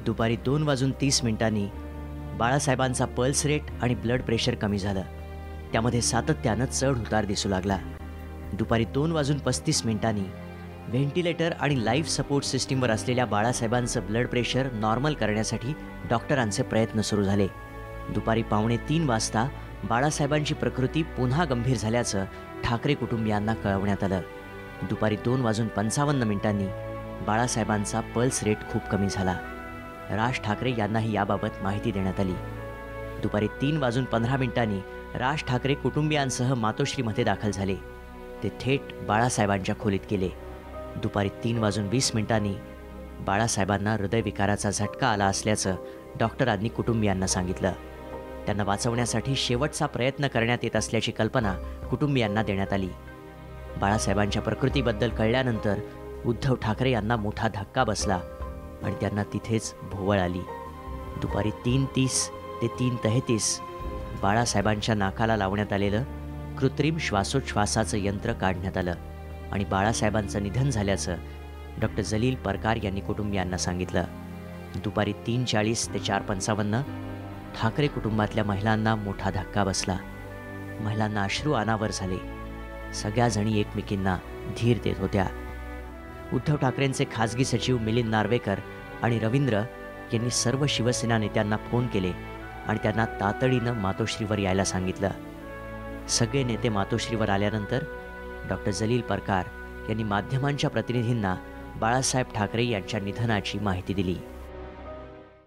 दुपारी 2:30 बाळासाहेबांचा pulse rate आणि blood pressure कमी झालं. त्यामध्ये सातत्यानं चढ उतार दिसू लागला. दुपारी 2:35 व्हेंटिलेटर आणि लाईफ सपोर्ट सिस्टीमवर असलेल्या बाळासाहेबांचं ब्लड प्रेशर नॉर्मल करण्यासाठी डॉक्टरांचे प्रयत्न सुरू झाले. दुपारी 2:45 बाळासाहेबांची प्रकृती पुन्हा गंभीर झाल्याचं ठाकरे कुटुंबियांना कळवण्यात आलं. दुपारी 2:55 बाळासाहेबांचा पल्स रेट खूप कमी झाला. राज ठाकरे यांनाही याबाबत माहिती देण्यात आली. दुपारी 3:15 राज ठाकरे कुटुंबियांसह मातोश्रीमध्ये दाखल झाले. ते थेट बाळासाहेबांच्या खोलीत गेले. दुपारी 3:20 बाळासाहेबांना हृदयविकाराचा झटका आला असल्याचं डॉक्टरांनी कुटुंबियांना सांगितलं. त्यांना वाचवण्यासाठी शेवटचा प्रयत्न करण्यात येत असल्याची कल्पना कुटुंबियांना देण्यात आली. बाळासाहेबांच्या प्रकृतीबद्दल कळल्यानंतर उद्धव ठाकरे यांना मोठा धक्का बसला आणि त्यांना तिथेच भोवळ आली. दुपारी 3:30 ते 3:33 बाळासाहेबांच्या नाकाला लावण्यात आलेलं कृत्रिम श्वासोच्छ्वासाचं यंत्र काढण्यात आलं आणि बाळासाहेबांचं निधन झाल्याचं डॉक्टर जलील परकार यांनी कुटुंबियांना सांगितलं. दुपारी 3:40 ते 4:55 ठाकरे कुटुंबातल्या महिलांना मोठा धक्का बसला. महिलांना अश्रू अनावर झाले. सगळ्याजणी एकमेकींना धीर देत होत्या. उद्धव ठाकरेंचे खासगी सचिव मिलिंद नार्वेकर आणि रवींद्र यांनी सर्व शिवसेना नेत्यांना फोन केले आणि त्यांना तातडीनं मातोश्रीवर यायला सांगितलं. सगळे नेते मातोश्रीवर आल्यानंतर डॉक्टर जलील परकार यांनी माध्यमांच्या प्रतिनिधींना बाळासाहेब ठाकरे यांच्या निधनाची माहिती दिली.